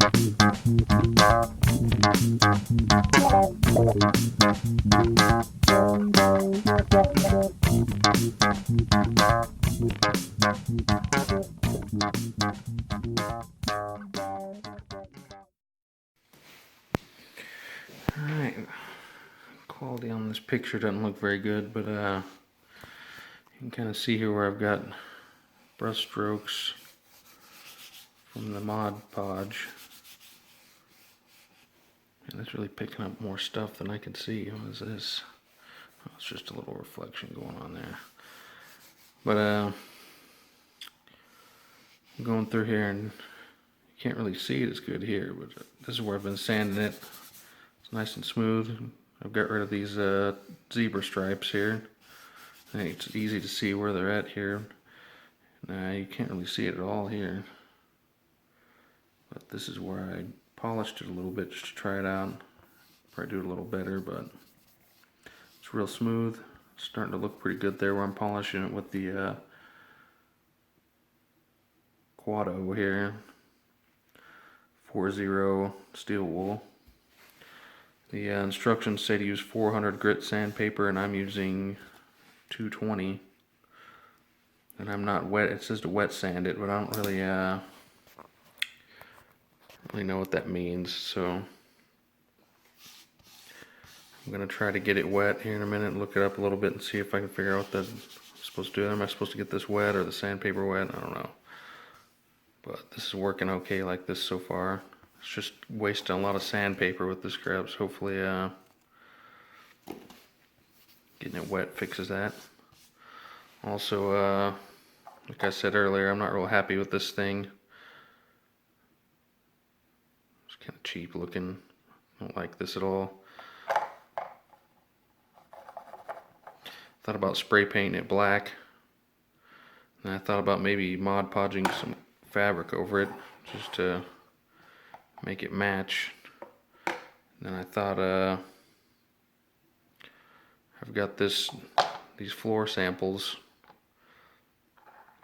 Alright, quality on this picture doesn't look very good, but you can kind of see here where I've got brush strokes from the Mod Podge. And it's really picking up more stuff than I can see. What is this? Oh, it's just a little reflection going on there. But I'm going through here and you can't really see it as good here, but this is where I've been sanding it. It's nice and smooth. I've got rid of these zebra stripes here. I think it's easy to see where they're at here. You can't really see it at all here. But this is where I polished it a little bit just to try it out. Probably do it a little better, but it's real smooth. It's starting to look pretty good there where I'm polishing it with the Quado here. 4-0 steel wool. The instructions say to use 400 grit sandpaper, and I'm using 220. And I'm not wet. It says to wet sand it, but I don't really know what that means. So I'm gonna try to get it wet here in a minute and look it up a little bit and see if I can figure out what that's supposed to do. Am I supposed to get this wet or the sandpaper wet? I don't know. But this is working okay like this so far. It's just wasting a lot of sandpaper with the scraps. Hopefully getting it wet fixes that. Also, like I said earlier, I'm not real happy with this thing. It's kind of cheap looking. I don't like this at all. Thought about spray painting it black. And I thought about maybe Mod Podging some fabric over it just to make it match. And then I thought I've got these floor samples,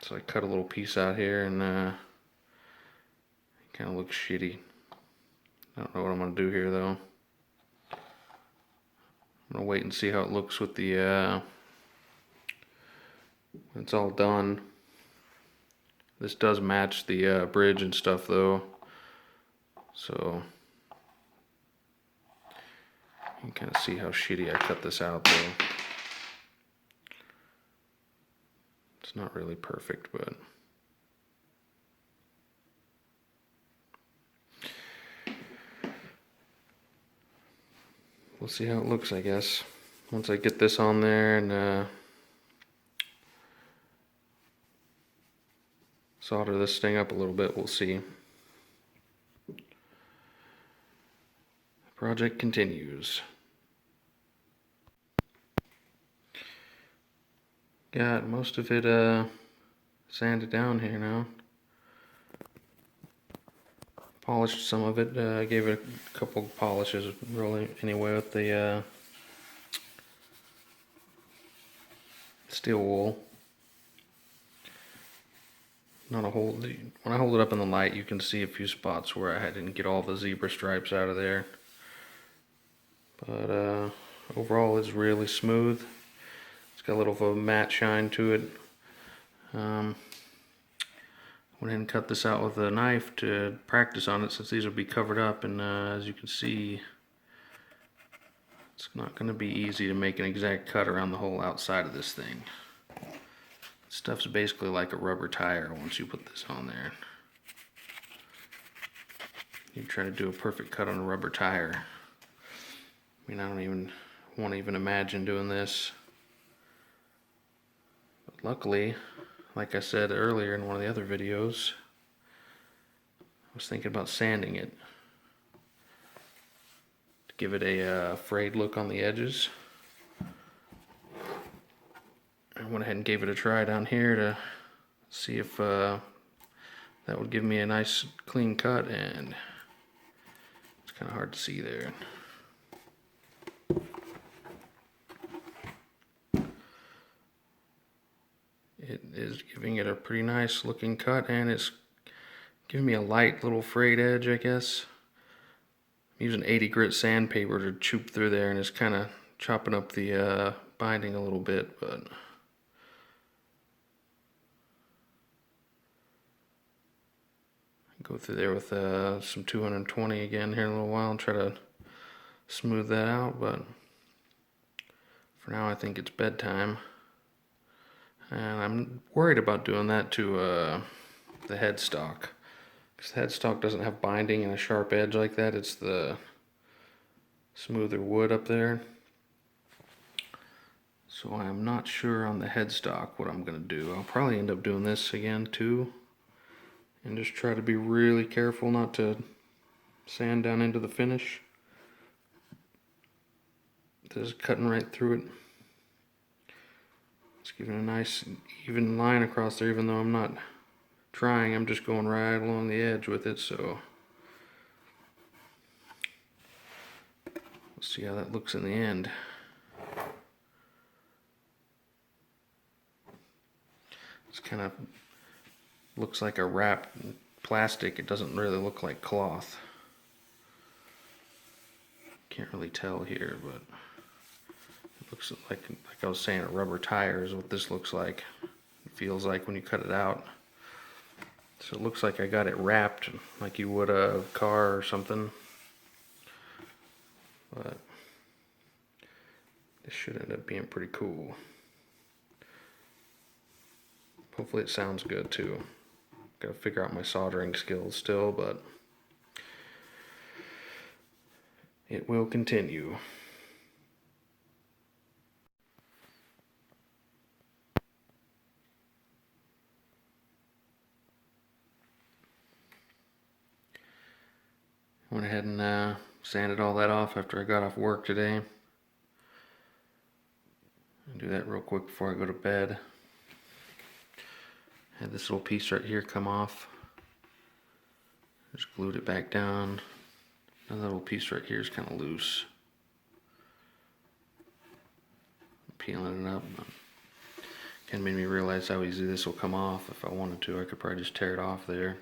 so I cut a little piece out here and it kind of looks shitty. I don't know what I'm gonna do here though. I'm gonna wait and see how it looks with the when it's all done. This does match the bridge and stuff though, so you can kind of see how shitty I cut this out though. It's not really perfect, but we'll see how it looks, I guess. Once I get this on there and solder this thing up a little bit, we'll see. The project continues. Got most of it sanded down here now. Polished some of it. Gave it a couple polishes really anyway with the steel wool. Not a whole. When I hold it up in the light, you can see a few spots where I didn't get all the zebra stripes out of there. But overall, it's really smooth. It's got a little of a matte shine to it. Went ahead and cut this out with a knife to practice on it since these will be covered up, and as you can see, it's not going to be easy to make an exact cut around the whole outside of this thing. Stuff's basically like a rubber tire once you put this on there. You try to do a perfect cut on a rubber tire. I mean, I don't even want to even imagine doing this. But luckily, like I said earlier in one of the other videos, I was thinking about sanding it to give it a frayed look on the edges. I went ahead and gave it a try down here to see if that would give me a nice clean cut, and it's kind of hard to see there. It is giving it a pretty nice looking cut, and it's giving me a light little frayed edge, I guess. I'm using 80 grit sandpaper to choop through there, and it's kind of chopping up the binding a little bit, but go through there with some 220 again here in a little while and try to smooth that out, but for now I think it's bedtime. And I'm worried about doing that to the headstock, because the headstock doesn't have binding and a sharp edge like that. It's the smoother wood up there. So I'm not sure on the headstock what I'm going to do. I'll probably end up doing this again too, and just try to be really careful not to sand down into the finish. Just cutting right through it. It's giving a nice even line across there, even though I'm not trying. I'm just going right along the edge with it, so we'll see how that looks in the end. It's kind of looks like a wrapped plastic. It doesn't really look like cloth. Can't really tell here, but it looks like I was saying, a rubber tire is what this looks like. It feels like when you cut it out. So it looks like I got it wrapped like you would a car or something. But this should end up being pretty cool. Hopefully it sounds good too. Gotta figure out my soldering skills still, but it will continue. Went ahead and sanded all that off after I got off work today. I'll do that real quick before I go to bed. Had this little piece right here come off. Just glued it back down. Another little piece right here is kind of loose. Peeling it up. Kind of made me realize how easy this will come off. If I wanted to, I could probably just tear it off there.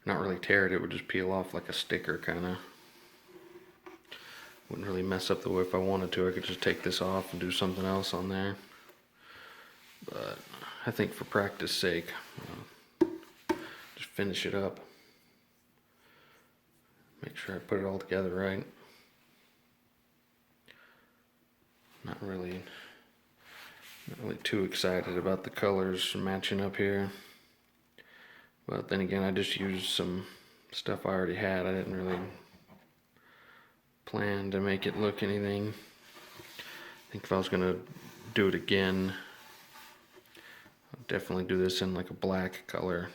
Not really tear it, it would just peel off like a sticker, kind of. Wouldn't really mess up the way if I wanted to. I could just take this off and do something else on there. But I think for practice sake, just finish it up. Make sure I put it all together right. Not really too excited about the colors matching up here. But then again, I just used some stuff I already had. I didn't really plan to make it look anything. I think if I was gonna do it again, I'd definitely do this in like a black color.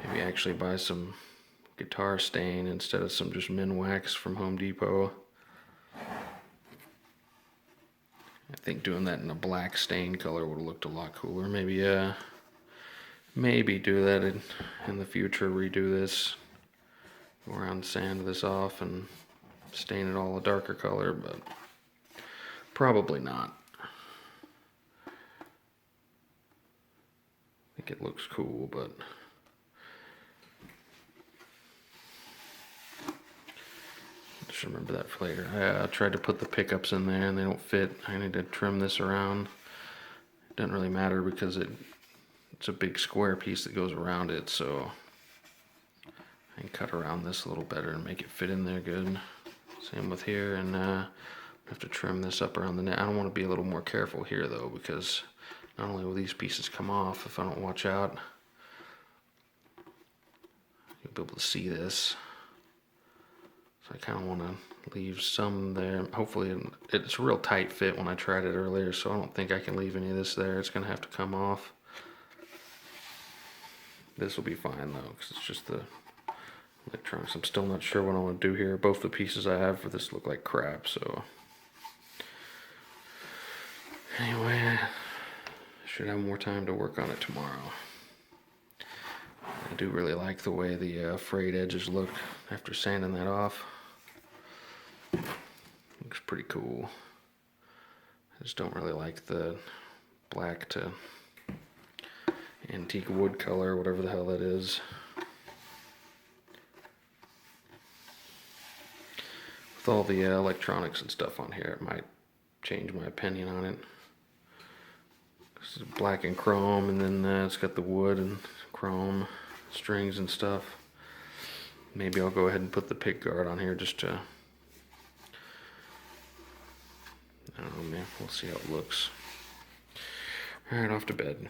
Maybe actually buy some guitar stain instead of some just Minwax from Home Depot. I think doing that in a black stain color would have looked a lot cooler. Maybe do that in the future, redo this, go around, sand this off and stain it all a darker color, but probably not. I think it looks cool, but just remember that for later. I tried to put the pickups in there and they don't fit. I need to trim this around. It doesn't really matter because it's a big square piece that goes around it, so I can cut around this a little better and make it fit in there good. Same with here, and I have to trim this up around the neck. I don't want to be a little more careful here though, because not only will these pieces come off if I don't watch out, you'll be able to see this. So I kind of want to leave some there. Hopefully it's a real tight fit when I tried it earlier, so I don't think I can leave any of this there. It's going to have to come off. This will be fine though, because it's just the electronics. I'm still not sure what I want to do here. Both the pieces I have for this look like crap, so anyway, I should have more time to work on it tomorrow. I do really like the way the frayed edges look after sanding that off. Looks pretty cool. I just don't really like the black to antique wood color, whatever the hell that is. With all the electronics and stuff on here, it might change my opinion on it. This is black and chrome, and then it's got the wood and chrome strings and stuff. Maybe I'll go ahead and put the pick guard on here just to, I don't know, man, we'll see how it looks. Alright, off to bed.